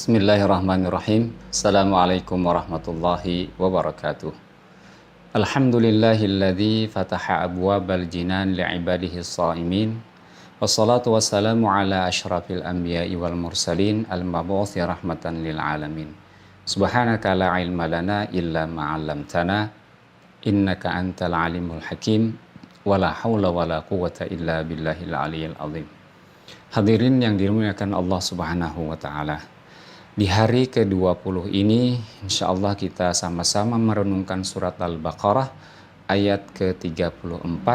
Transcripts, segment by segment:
Bismillahirrahmanirrahim. Assalamualaikum warahmatullahi wabarakatuh. Alhamdulillahilladzi fataha abwabal jinan li'ibadihi s-shaimin. Wassalatu wassalamu ala asyrafil anbiya'i wal mursalin al-mab'uthi rahmatan lil alamin. Subhanaka la ilma lana illa ma 'allamtana innaka antal alimul hakim. Wala haula wala quwwata illa billahil aliyyil azim. Hadirin yang dimuliakan Allah Subhanahu wa taala. Di hari ke-20 ini, insya Allah kita sama-sama merenungkan surat Al-Baqarah ayat ke-34,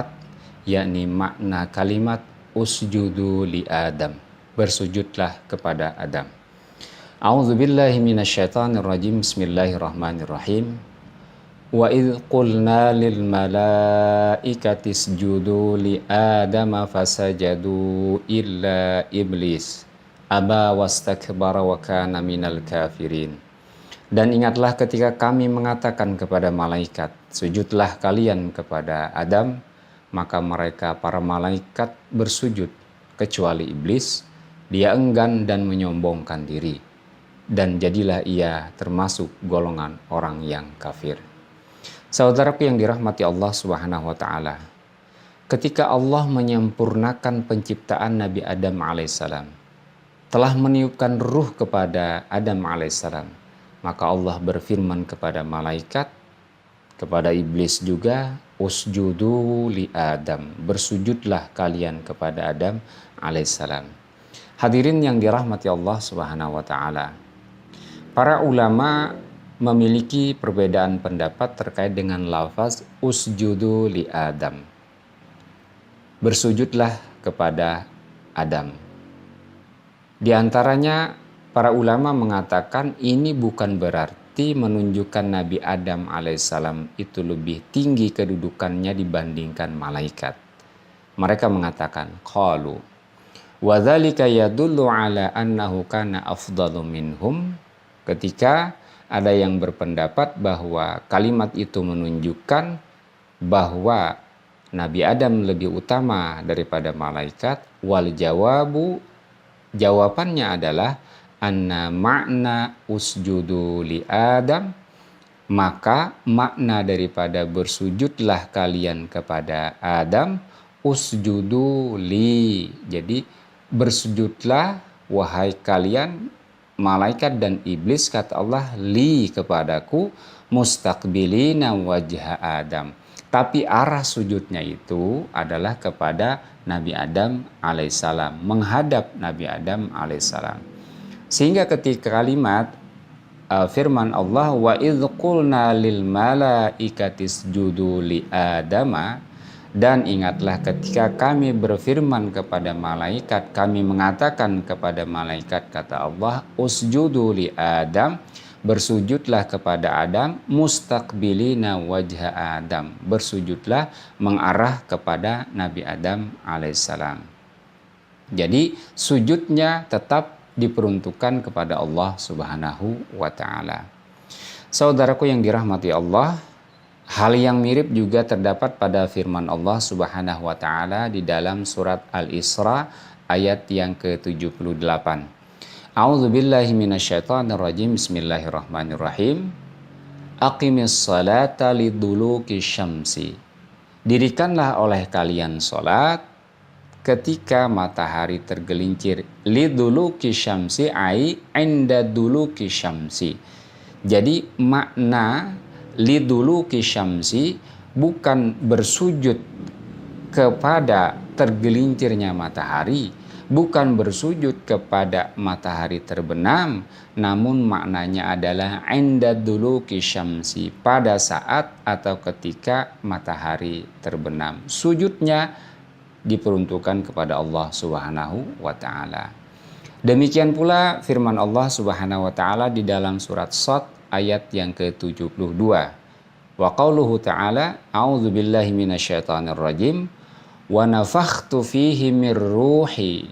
yakni makna kalimat usjudu li Adam, bersujudlah kepada Adam. A'udzubillahi minasyaitonirrajim, bismillahirrahmanirrahim. Wa idh qulna lil malaikati isjudu li Adama fasajadu illa iblis aba wastakbara wa kana minal kafirin. Dan ingatlah ketika kami mengatakan kepada malaikat, sujudlah kalian kepada Adam, maka mereka para malaikat bersujud kecuali iblis. Dia enggan dan menyombongkan diri, dan jadilah ia termasuk golongan orang yang kafir. Saudaraku yang dirahmati Allah Subhanahu wa taala, ketika Allah menyempurnakan penciptaan Nabi Adam alaihissalam, telah meniupkan ruh kepada Adam alaihissalam, maka Allah berfirman kepada malaikat, kepada iblis juga, usjudu li Adam, bersujudlah kalian kepada Adam alaihissalam. Hadirin yang dirahmati Allah Subhanahu wa taala, para ulama memiliki perbedaan pendapat terkait dengan lafaz usjudu li Adam, bersujudlah kepada Adam. Di antaranya para ulama mengatakan ini bukan berarti menunjukkan Nabi Adam alaihissalam itu lebih tinggi kedudukannya dibandingkan malaikat. Mereka mengatakan qalu wa dzalika yadullu ala annahu kana afdalu minhum. Ketika ada yang berpendapat bahwa kalimat itu menunjukkan bahwa Nabi Adam lebih utama daripada malaikat, wal jawabannya adalah anna makna usjudu li Adam, maka makna daripada bersujudlah kalian kepada Adam, usjudu li, jadi bersujudlah wahai kalian malaikat dan iblis, kata Allah, li kepadaku, mustaqbilina wajha Adam, tapi arah sujudnya itu adalah kepada Nabi Adam alaihissalam, menghadap Nabi Adam alaihissalam. Sehingga ketika kalimat firman Allah wa idh qulna lil malaikati isjudu li Adama, dan ingatlah ketika kami berfirman kepada malaikat, kami mengatakan kepada malaikat, kata Allah, usjudu li Adam, bersujudlah kepada Adam, mustaqbilina wajha Adam, bersujudlah mengarah kepada Nabi Adam alaihissalam. Jadi sujudnya tetap diperuntukkan kepada Allah Subhanahu wa taala. Saudaraku yang dirahmati Allah, hal yang mirip juga terdapat pada firman Allah Subhanahu wa taala di dalam surat Al-Isra ayat yang ke-78. A'udzubillahi minasyaitonirrajim. Bismillahirrahmanirrahim. Aqimis salata liduluki syamsi. Dirikanlah oleh kalian salat ketika matahari tergelincir. Liduluki syamsi ai inda duluki syamsi. Jadi makna liduluki syamsi bukan bersujud kepada tergelincirnya matahari, bukan bersujud kepada matahari terbenam, namun maknanya adalah inda duluki syamsi, pada saat atau ketika matahari terbenam. Sujudnya diperuntukkan kepada Allah Subhanahu wa taala. Demikian pula firman Allah Subhanahu wa taala di dalam surat Shad ayat yang ke-72. Wa qauluhu ta'ala a'udzubillahi minasyaitonirrajim wa nafakhtu fihi mir ruhi,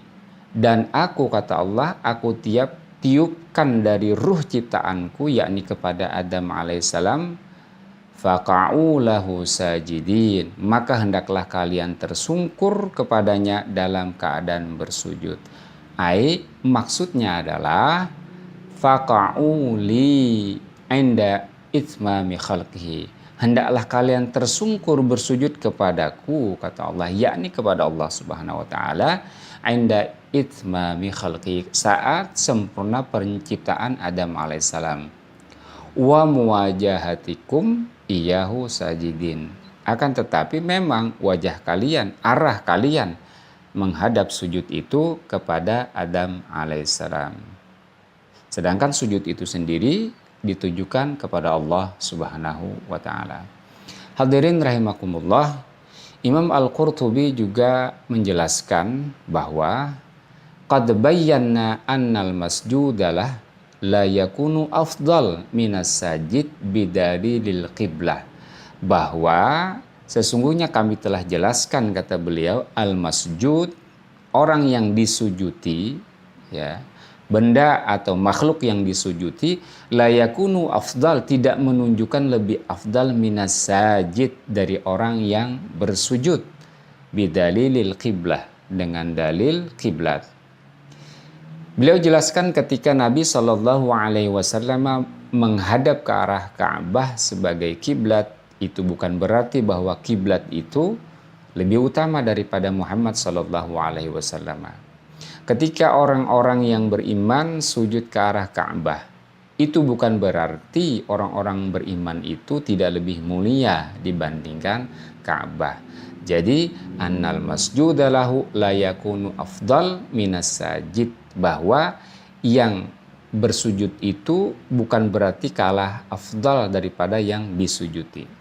dan aku, kata Allah, aku tiupkan dari ruh ciptaanku, yakni kepada Adam alaihissalam, faqa'u lahu sajidin, maka hendaklah kalian tersungkur kepadanya dalam keadaan bersujud. Maksudnya adalah faqa'u li 'inda itmami khalqihi. Hendaklah kalian tersungkur bersujud kepadaku, kata Allah, yakni kepada Allah Subhanahu wa taala, 'inda itmami khalqi, saat sempurna penciptaan Adam alaihissalam, wa muwajahatikum iyahu sajidin. Akan tetapi memang wajah kalian, arah kalian menghadap sujud itu kepada Adam alaihissalam. Sedangkan sujud itu sendiri ditujukan kepada Allah Subhanahu wa taala. Hadirin rahimakumullah, Imam Al-Qurtubi juga menjelaskan bahwa qad bayyana annal masjudalah la yakunu afdal minas sajid bidalilil qiblah. Bahwa sesungguhnya kami telah jelaskan, kata beliau, al-masjud, orang yang disujuti, ya, benda atau makhluk yang disujuti, la yakunu afdal, tidak menunjukkan lebih afdal minas sajid, dari orang yang bersujud, bidalilil qiblah, dengan dalil kiblat. Beliau jelaskan ketika Nabi Shallallahu Alaihi Wasallam menghadap ke arah Ka'bah sebagai kiblat, itu bukan berarti bahwa kiblat itu lebih utama daripada Muhammad Shallallahu Alaihi Wasallam. Ketika orang-orang yang beriman sujud ke arah Ka'bah, itu bukan berarti orang-orang beriman itu tidak lebih mulia dibandingkan Ka'bah. Jadi annal masjuda lahu la yakunu afdal minas sajid, bahwa yang bersujud itu bukan berarti kalah afdal daripada yang disujuti.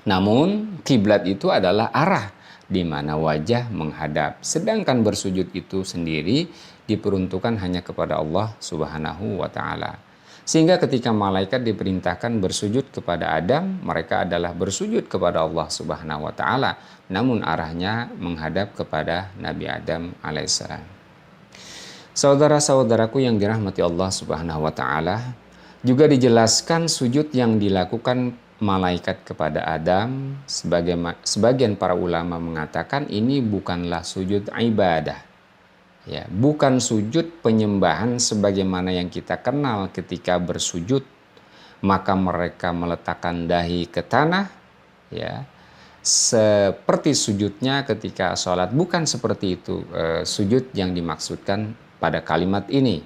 Namun kiblat itu adalah arah di mana wajah menghadap. Sedangkan bersujud itu sendiri diperuntukkan hanya kepada Allah Subhanahu wa taala. Sehingga ketika malaikat diperintahkan bersujud kepada Adam, mereka adalah bersujud kepada Allah Subhanahu wa taala, namun arahnya menghadap kepada Nabi Adam alaihissalam. Saudara-saudaraku yang dirahmati Allah Subhanahu wa taala, juga dijelaskan sujud yang dilakukan malaikat kepada Adam, sebagian para ulama mengatakan ini bukanlah sujud ibadah, ya, bukan sujud penyembahan sebagaimana yang kita kenal ketika bersujud maka mereka meletakkan dahi ke tanah, ya, seperti sujudnya ketika sholat. Bukan seperti itu sujud yang dimaksudkan pada kalimat ini.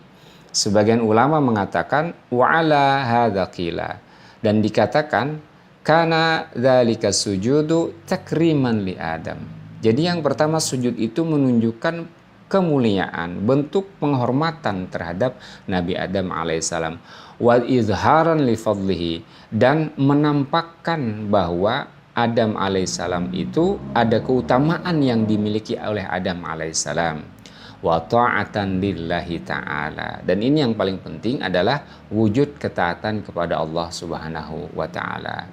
Sebagian ulama mengatakan wa'ala hadza qila, dan dikatakan kana dzalika sujudu takriman li Adam. Jadi yang pertama, sujud itu menunjukkan kemuliaan, bentuk penghormatan terhadap Nabi Adam alaihissalam, wa izharan li fadlihi, dan menampakkan bahwa Adam alaihissalam itu ada keutamaan yang dimiliki oleh Adam alaihissalam, wa ta'atan lillahi ta'ala, dan ini yang paling penting adalah wujud ketaatan kepada Allah Subhanahu wa ta'ala.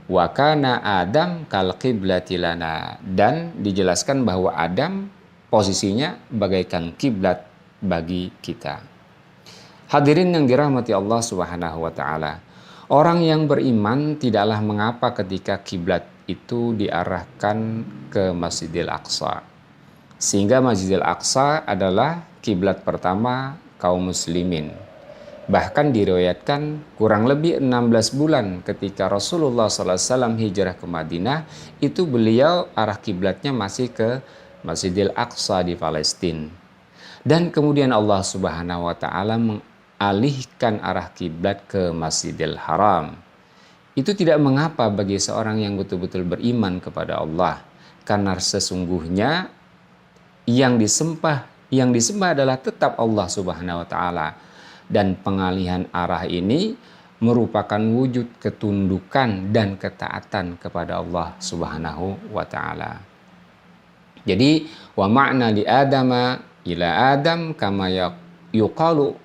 Wa kana Adam kal qiblati lana, dan dijelaskan bahwa Adam posisinya bagaikan kiblat bagi kita. Hadirin yang dirahmati Allah Subhanahu wa ta'ala, orang yang beriman tidaklah mengapa ketika kiblat itu diarahkan ke Masjidil Aqsa, sehingga Masjidil Aqsa adalah kiblat pertama kaum muslimin. Bahkan diriwayatkan kurang lebih 16 bulan ketika Rasulullah SAW hijrah ke Madinah, itu beliau arah kiblatnya masih ke Masjidil Aqsa di Palestina. Dan kemudian Allah Subhanahu wa taala mengalihkan arah kiblat ke Masjidil Haram. Itu tidak mengapa bagi seorang yang betul-betul beriman kepada Allah, karena sesungguhnya yang disembah adalah tetap Allah Subhanahu wa taala, dan pengalihan arah ini merupakan wujud ketundukan dan ketaatan kepada Allah Subhanahu wa taala. Jadi wa ma'na li adama ila adam kama yuqalu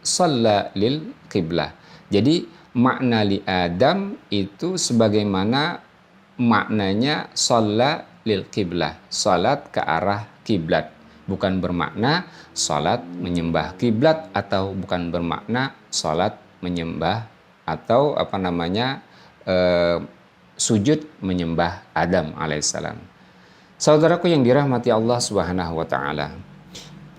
shalla lil qiblah. Jadi makna li Adam itu sebagaimana maknanya shalla lil qiblah, salat ke arah kiblat. Bukan bermakna salat menyembah kiblat, atau bukan bermakna salat menyembah atau sujud menyembah Adam alaihissalam. Saudaraku yang dirahmati Allah Subhanahu wa taala,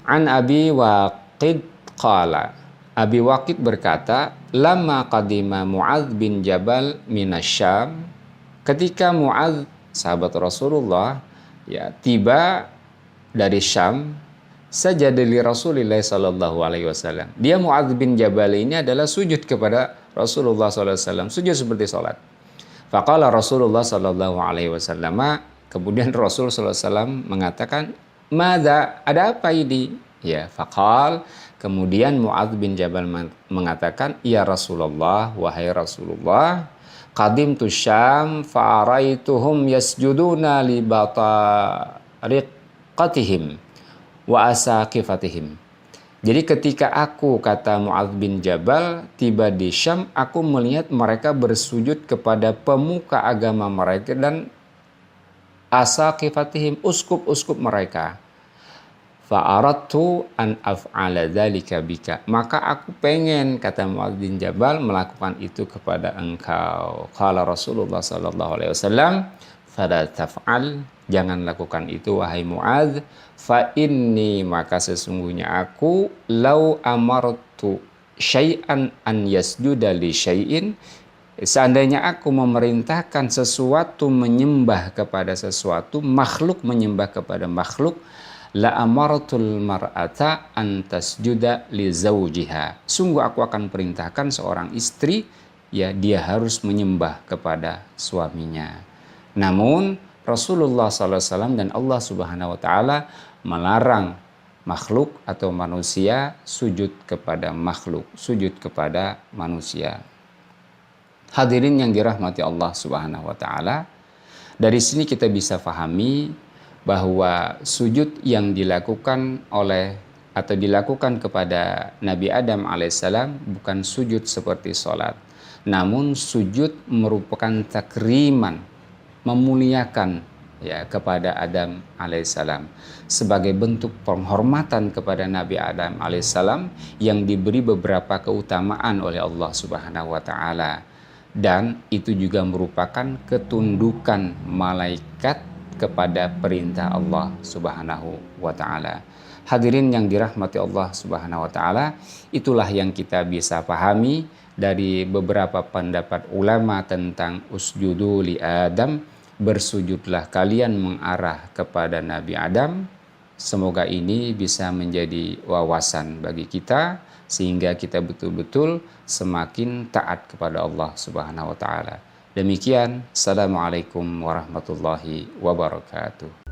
an Abi Waqid qala, Abi Waqid berkata, "Lama qadima Mu'adz bin Jabal minasyam." Ketika Mu'adz, sahabat Rasulullah, ya, tiba dari Syam, sajada li Rasulillah sallallahu alaihi wasallam. Dia Mu'adz bin Jabal ini adalah sujud kepada Rasulullah sallallahu alaihi wasallam, sujud seperti salat. Faqala Rasulullah sallallahu alaihi wasallam, kemudian Rasul sallallahu alaihi wasallam mengatakan, "Madza? Ada apa ini?" Ya, faqal, kemudian Mu'adz bin Jabal mengatakan, "Ya Rasulullah, wahai Rasulullah, qadimtu Syam fa'araituhum yasjuduna li batariqatihim wa asaqifatihim." Jadi ketika aku, kata Mu'adz bin Jabal, tiba di Syam, aku melihat mereka bersujud kepada pemuka agama mereka dan asaqifatihim, uskup-uskup mereka. Fa'aradtu an af'ala dzalika bika. Maka aku pengen, kata Mu'adz bin Jabal, melakukan itu kepada engkau. Qala Rasulullah sallallahu alaihi wasallam, "Fala taf'al." Jangan lakukan itu wahai Mu'adz. Fa inni, maka sesungguhnya aku, lau amartu syai'an an yasjuda li syai'in, seandainya aku memerintahkan sesuatu menyembah kepada sesuatu, makhluk menyembah kepada makhluk, la amartul mar'ata an tasjuda li zawjiha. Sungguh aku akan perintahkan seorang istri, ya, dia harus menyembah kepada suaminya. Namun Rasulullah SAW dan Allah Subhanahu wa taala melarang makhluk atau manusia sujud kepada makhluk, sujud kepada manusia. Hadirin yang dirahmati Allah Subhanahu wa taala, dari sini kita bisa pahami bahwa sujud yang dilakukan oleh atau dilakukan kepada Nabi Adam alaihissalam bukan sujud seperti sholat, namun sujud merupakan takriman, memuliakan, ya, kepada Adam alaihissalam sebagai bentuk penghormatan kepada Nabi Adam alaihissalam yang diberi beberapa keutamaan oleh Allah Subhanahu wa taala, dan itu juga merupakan ketundukan malaikat kepada perintah Allah Subhanahu wa taala. Hadirin yang dirahmati Allah Subhanahu wa taala, itulah yang kita bisa pahami dari beberapa pendapat ulama tentang usjudu li Adam, bersujudlah kalian mengarah kepada Nabi Adam. Semoga ini bisa menjadi wawasan bagi kita sehingga kita betul-betul semakin taat kepada Allah Subhanahu wa taala. Demikian, assalamualaikum warahmatullahi wabarakatuh.